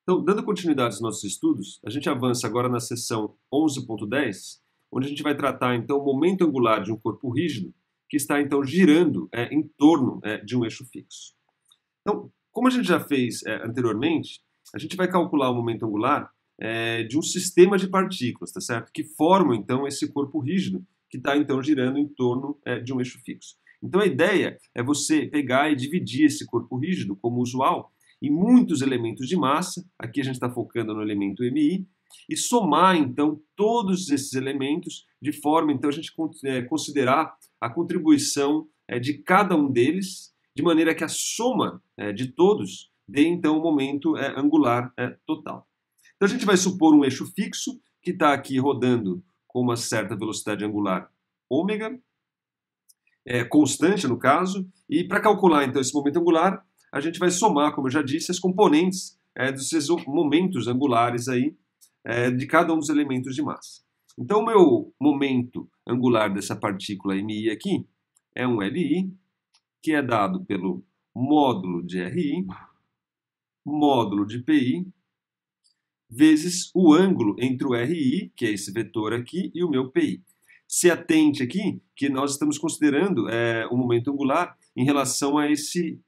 Então, dando continuidade aos nossos estudos, a gente avança agora na seção 11.10, onde a gente vai tratar, então, o momento angular de um corpo rígido que está, então, girando em torno de um eixo fixo. Então, como a gente já fez anteriormente, a gente vai calcular o momento angular de um sistema de partículas, tá certo? Que formam, então, esse corpo rígido que está, então, girando em torno de um eixo fixo. Então, a ideia é você pegar e dividir esse corpo rígido, como usual, em muitos elementos de massa, aqui a gente está focando no elemento MI, e somar, então, todos esses elementos de forma, então, a gente considerar a contribuição de cada um deles, de maneira que a soma de todos dê, então, o momento angular total. Então, a gente vai supor um eixo fixo, que está aqui rodando com uma certa velocidade angular ômega, constante no caso, e para calcular, então, esse momento angular, a gente vai somar, como eu já disse, as componentes dos seus momentos angulares aí, de cada um dos elementos de massa. Então, o meu momento angular dessa partícula MI aqui é um LI, que é dado pelo módulo de RI, módulo de PI, vezes o ângulo entre o RI, que é esse vetor aqui, e o meu PI. Se atente aqui que nós estamos considerando o momento angular em relação a esse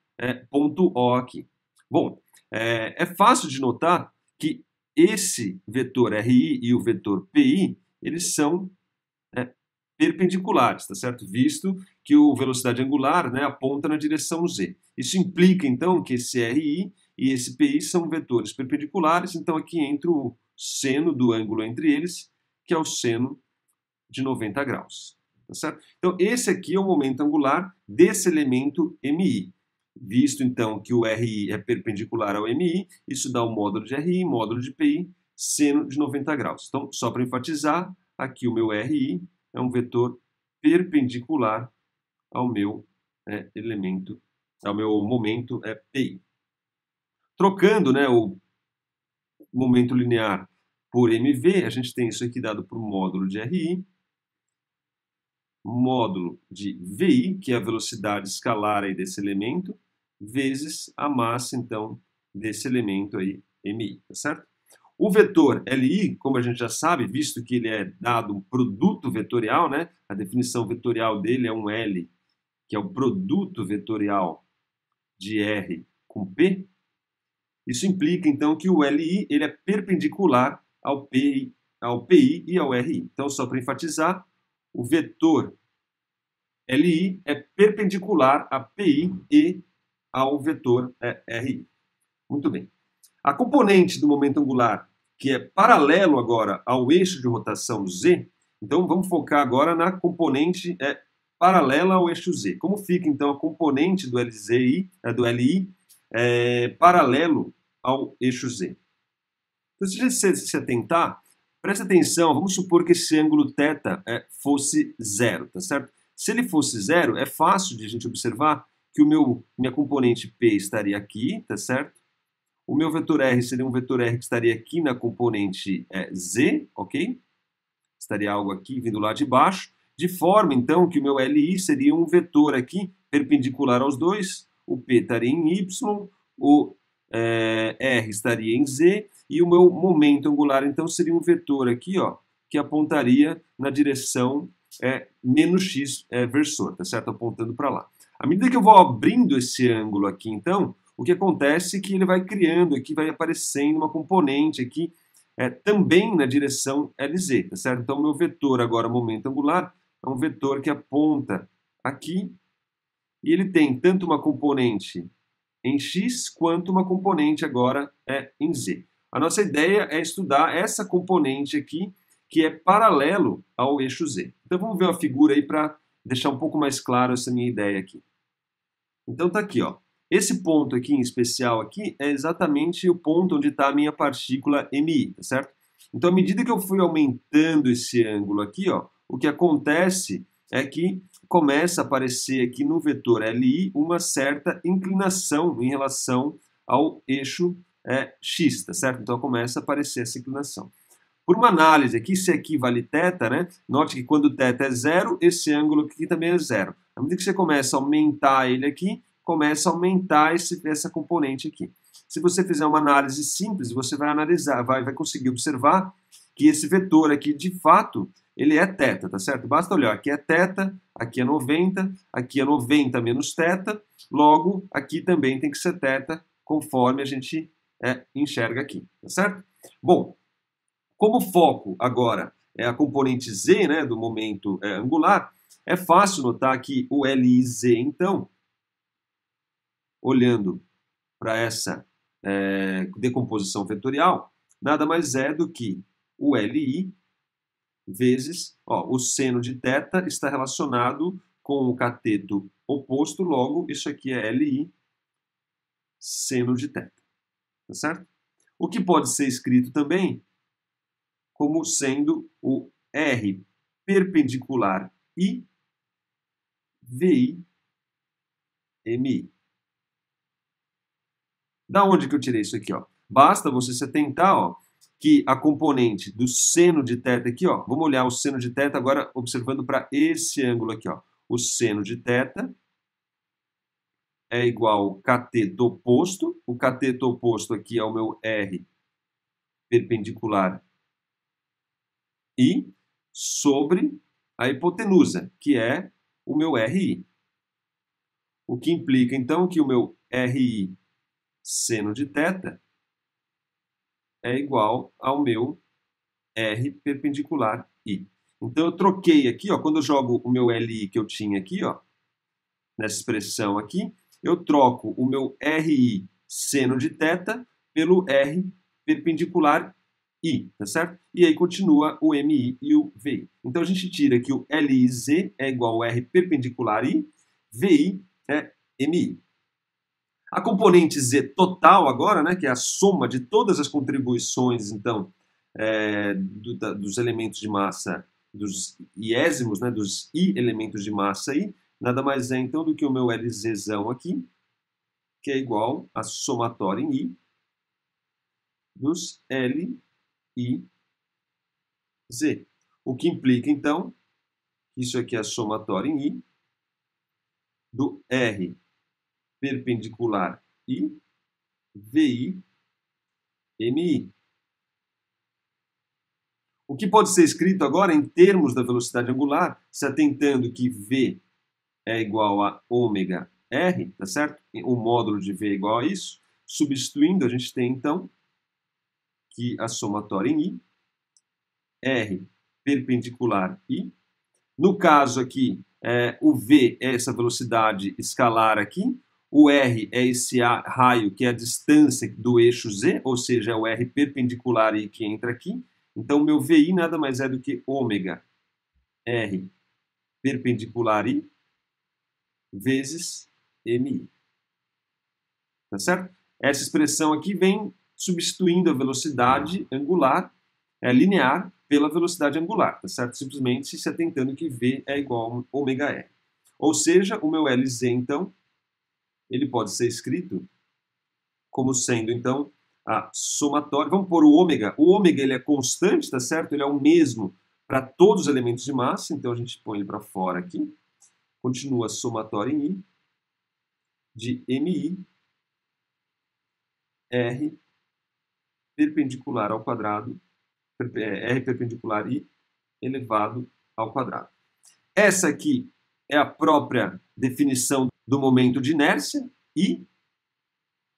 ponto O aqui. Bom, é fácil de notar que esse vetor RI e o vetor PI, eles são perpendiculares, tá certo? Visto que a velocidade angular aponta na direção Z. Isso implica, então, que esse RI e esse PI são vetores perpendiculares, então aqui entra o seno do ângulo entre eles, que é o seno de 90 graus. Tá certo? Então, esse aqui é o momento angular desse elemento MI. Visto, então, que o RI é perpendicular ao MI, isso dá o módulo de RI, módulo de PI, seno de 90 graus. Então, só para enfatizar, aqui o meu RI é um vetor perpendicular ao meu elemento, ao meu momento PI. Trocando o momento linear por MV, a gente tem isso aqui dado por módulo de RI, módulo de VI, que é a velocidade escalar aí desse elemento, vezes a massa, então, desse elemento aí, MI, tá certo? O vetor LI, como a gente já sabe, visto que ele é dado um produto vetorial, a definição vetorial dele é um L, que é o produto vetorial de R com P, isso implica, então, que o LI ele é perpendicular ao PI e ao RI. Então, só para enfatizar, o vetor LI é perpendicular a PI e ao vetor RI. Muito bem. A componente do momento angular, que é paralelo agora ao eixo de rotação Z, então vamos focar agora na componente paralela ao eixo Z. Como fica, então, a componente do LI paralelo ao eixo Z? Então, se a gente se atentar, presta atenção, vamos supor que esse ângulo θ fosse zero, tá certo? Se ele fosse zero, é fácil de a gente observar que minha componente P estaria aqui, tá certo? O meu vetor R seria um vetor R que estaria aqui na componente Z, ok? Estaria algo aqui vindo lá de baixo, de forma, então, que o meu LI seria um vetor aqui perpendicular aos dois, o P estaria em Y, o R estaria em Z, e o meu momento angular, então, seria um vetor aqui, ó, que apontaria na direção menos x versor, tá certo? Apontando para lá. À medida que eu vou abrindo esse ângulo aqui, então, o que acontece é que ele vai criando aqui, vai aparecendo uma componente aqui, também na direção LZ, tá certo? Então, o meu vetor agora, momento angular, é um vetor que aponta aqui, e ele tem tanto uma componente em x, quanto uma componente agora em z. A nossa ideia é estudar essa componente aqui, que é paralelo ao eixo z. Então vamos ver uma figura aí para deixar um pouco mais claro essa minha ideia aqui. Então tá aqui, ó. Esse ponto aqui em especial aqui é exatamente o ponto onde está a minha partícula MI, tá certo? Então à medida que eu fui aumentando esse ângulo aqui, ó, o que acontece é que começa a aparecer aqui no vetor LI uma certa inclinação em relação ao eixo x, tá certo? Então começa a aparecer essa inclinação. Por uma análise aqui, se aqui vale θ, note que quando θ é zero, esse ângulo aqui também é zero. À medida que você começa a aumentar ele aqui, começa a aumentar essa componente aqui. se você fizer uma análise simples, você vai analisar, vai conseguir observar que esse vetor aqui, de fato, ele é θ, tá certo? Basta olhar, aqui é θ, aqui é 90 menos θ, logo, aqui também tem que ser θ, conforme a gente enxerga aqui, tá certo? Bom, como o foco agora é a componente z, né, do momento angular, é fácil notar que o LIZ, então, olhando para essa decomposição vetorial, nada mais é do que o LI vezes, o seno de θ está relacionado com o cateto oposto, logo isso aqui é LI seno de θ, tá certo? O que pode ser escrito também como sendo o R perpendicular I VI MI. Da onde que eu tirei isso aqui? Basta você se atentar que a componente do seno de θ aqui, vamos olhar o seno de θ agora observando para esse ângulo aqui. O seno de θ é igual ao cateto oposto. O cateto oposto aqui é o meu R perpendicular I sobre a hipotenusa, que é o meu RI. O que implica, então, que o meu RI seno de θ é igual ao meu R perpendicular I. Então, eu troquei aqui, quando eu jogo o meu LI que eu tinha aqui, nessa expressão aqui, eu troco o meu RI seno de θ pelo R perpendicular I, tá certo? E aí continua o MI e o VI. Então, a gente tira que o LIZ é igual ao R perpendicular I, VI é MI. A componente Z total agora, né, que é a soma de todas as contribuições, então, dos elementos de massa, dos iésimos, né, dos I elementos de massa I, nada mais é, então, do que o meu LZzão aqui, que é igual a somatória em I dos L I Z. O que implica, então, que isso aqui é a somatória em I do R perpendicular I, VI, MI. O que pode ser escrito agora em termos da velocidade angular, se atentando que V é igual a ômega R, tá certo? O módulo de V é igual a isso. Substituindo, a gente tem, então, que a somatória em I, R perpendicular I. No caso aqui, o V é essa velocidade escalar aqui, o R é esse raio que é a distância do eixo Z, ou seja, é o R perpendicular I que entra aqui. Então, meu VI nada mais é do que ômega R perpendicular I vezes MI. Tá certo? Essa expressão aqui vem substituindo a velocidade angular linear pela velocidade angular, tá certo? Simplesmente se atentando que V é igual a ômega R. Ou seja, o meu LZ, então, ele pode ser escrito como sendo, então, a somatória. Vamos pôr o ômega. O ômega ele é constante, tá certo? Ele é o mesmo para todos os elementos de massa, então a gente põe ele para fora aqui. Continua a somatória em I de MI R perpendicular ao quadrado, R perpendicular I elevado ao quadrado. Essa aqui é a própria definição do momento de inércia I,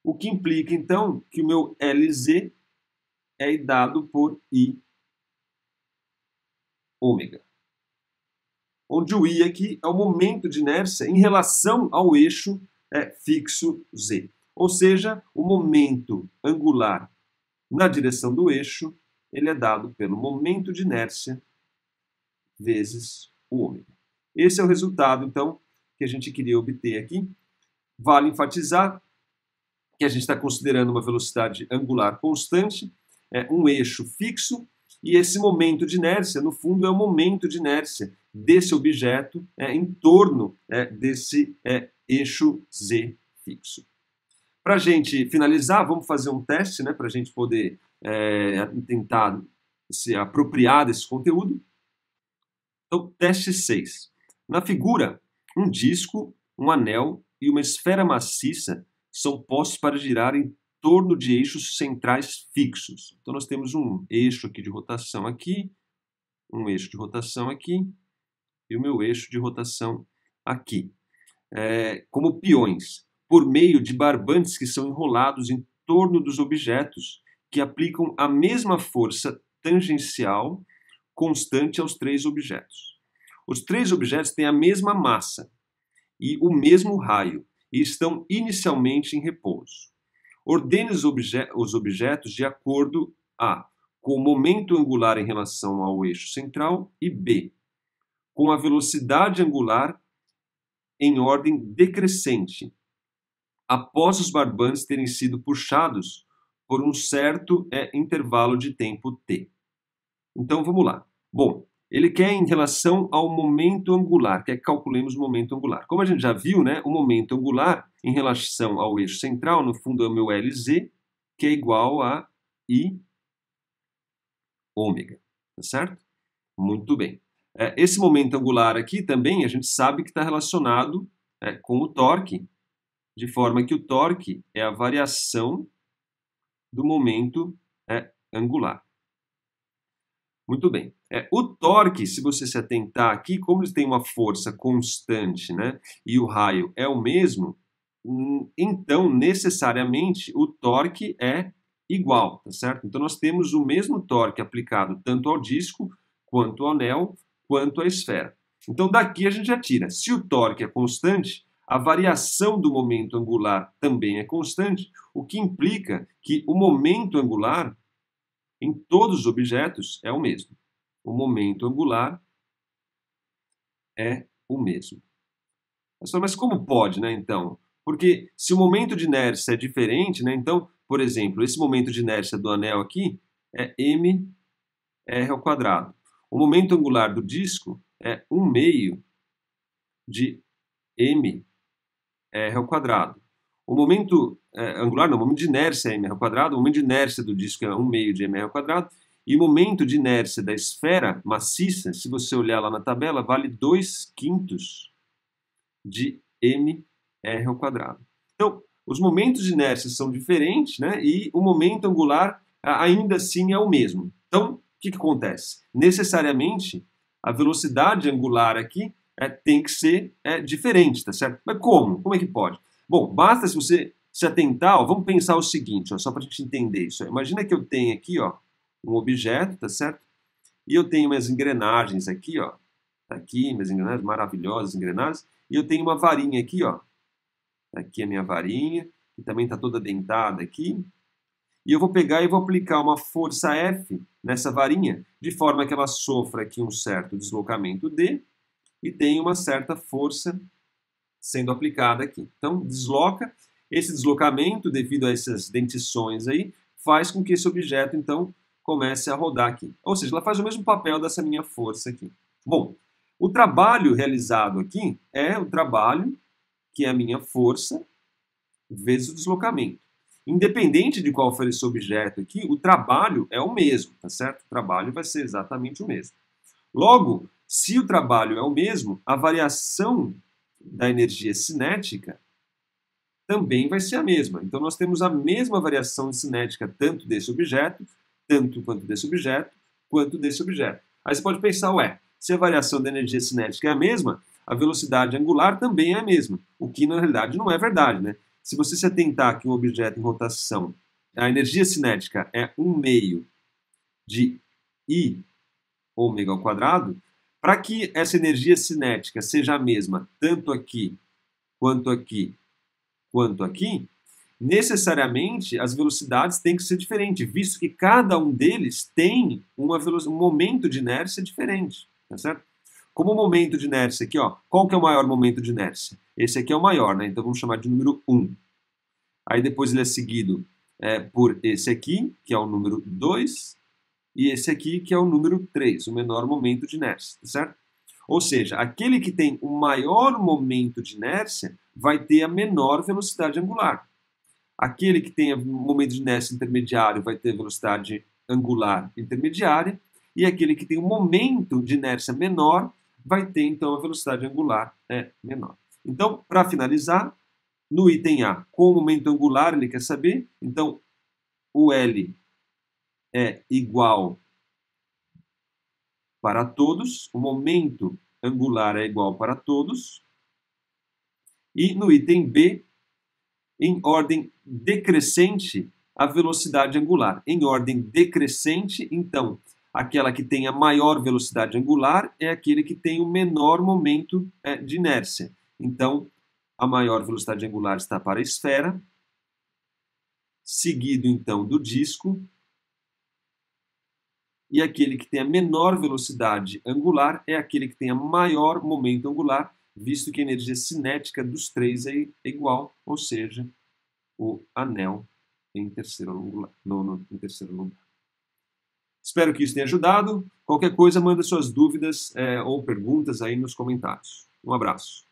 o que implica, então, que o meu LZ é dado por I ômega. Onde o I aqui é o momento de inércia em relação ao eixo fixo Z. Ou seja, o momento angular na direção do eixo, ele é dado pelo momento de inércia vezes o ômega. Esse é o resultado, então, que a gente queria obter aqui. Vale enfatizar que a gente está considerando uma velocidade angular constante, um eixo fixo, e esse momento de inércia, no fundo, é o momento de inércia desse objeto em torno desse eixo Z fixo. Para a gente finalizar, vamos fazer um teste, para a gente poder tentar se apropriar desse conteúdo. Então, teste 6. Na figura, um disco, um anel e uma esfera maciça são postos para girar em torno de eixos centrais fixos. Então, nós temos um eixo aqui de rotação aqui, um eixo de rotação aqui, e o meu eixo de rotação aqui. Como peões, por meio de barbantes que são enrolados em torno dos objetos, que aplicam a mesma força tangencial constante aos três objetos. Os três objetos têm a mesma massa e o mesmo raio, e estão inicialmente em repouso. Ordene os objetos de acordo com o momento angular em relação ao eixo central, e B, com a velocidade angular em ordem decrescente, após os barbantes terem sido puxados por um certo intervalo de tempo t. Então, vamos lá. Bom, ele quer em relação ao momento angular, quer que calculemos o momento angular. Como a gente já viu, né, o momento angular em relação ao eixo central, no fundo é o meu LZ, que é igual a I ômega, tá certo? Muito bem. Esse momento angular aqui também a gente sabe que está relacionado com o torque, de forma que o torque é a variação do momento angular. Muito bem. O torque, se você se atentar aqui, como ele tem uma força constante, né, e o raio é o mesmo, então, necessariamente, o torque é igual, tá certo? Então, nós temos o mesmo torque aplicado tanto ao disco, quanto ao anel, quanto à esfera. Então, daqui a gente já tira. Se o torque é constante, a variação do momento angular também é constante, o que implica que o momento angular em todos os objetos é o mesmo. O momento angular é o mesmo. Mas como pode, né, então? Porque se o momento de inércia é diferente, né, então, por exemplo, esse momento de inércia do anel aqui é mr². O momento angular do disco é 1/2 de mr². O momento angular, não, o momento de inércia é mr², o momento de inércia do disco é 1/2 de mr², e o momento de inércia da esfera maciça, se você olhar lá na tabela, vale 2/5 de mr². Então, os momentos de inércia são diferentes, né? E o momento angular ainda assim é o mesmo. Então, o que acontece? Necessariamente, a velocidade angular aqui tem que ser diferente, tá certo? Mas como? Como é que pode? Bom, basta se você se atentar, vamos pensar o seguinte, só para a gente entender isso. Imagina que eu tenho aqui um objeto, tá certo? E eu tenho umas engrenagens aqui, aqui, minhas engrenagens, maravilhosas engrenagens, e eu tenho uma varinha aqui, aqui é a minha varinha, que também está toda dentada aqui, e eu vou pegar e vou aplicar uma força F nessa varinha, de forma que ela sofra aqui um certo deslocamento D, e tem uma certa força sendo aplicada aqui. Então, desloca. Esse deslocamento, devido a essas dentições aí, faz com que esse objeto, então, comece a rodar aqui. Ou seja, ela faz o mesmo papel dessa minha força aqui. Bom, o trabalho realizado aqui é o trabalho que é a minha força vezes o deslocamento. Independente de qual for esse objeto aqui, o trabalho é o mesmo, tá certo? O trabalho vai ser exatamente o mesmo. Logo, se o trabalho é o mesmo, a variação da energia cinética também vai ser a mesma. Então, nós temos a mesma variação cinética tanto desse objeto, tanto quanto desse objeto, quanto desse objeto. Aí você pode pensar, se a variação da energia cinética é a mesma, a velocidade angular também é a mesma, o que na realidade não é verdade, né? Se você se atentar que um objeto em rotação, a energia cinética é 1/2 de I ômega², para que essa energia cinética seja a mesma tanto aqui, quanto aqui, quanto aqui, necessariamente as velocidades têm que ser diferentes, visto que cada um deles tem um momento de inércia diferente, tá certo? Como o momento de inércia aqui, qual que é o maior momento de inércia? Esse aqui é o maior, né? Então vamos chamar de número 1. Aí depois ele é seguido por esse aqui, que é o número 2, e esse aqui, que é o número 3, o menor momento de inércia, tá certo? Ou seja, aquele que tem o maior momento de inércia vai ter a menor velocidade angular. Aquele que tem o momento de inércia intermediário vai ter velocidade angular intermediária, e aquele que tem o momento de inércia menor vai ter, então, a velocidade angular menor. Então, para finalizar, No item A, qual o momento angular ele quer saber? Então, o L é igual para todos, o momento angular é igual para todos. E no item B, em ordem decrescente, a velocidade angular. Em ordem decrescente, então, aquela que tem a maior velocidade angular é aquele que tem o menor momento de inércia. Então, a maior velocidade angular está para a esfera, seguido então do disco, e aquele que tem a menor velocidade angular é aquele que tem a maior momento angular, visto que a energia cinética dos três é igual, ou seja, o anel em terceiro lugar. Em terceiro lugar. Espero que isso tenha ajudado. Qualquer coisa, manda suas dúvidas ou perguntas aí nos comentários. Um abraço.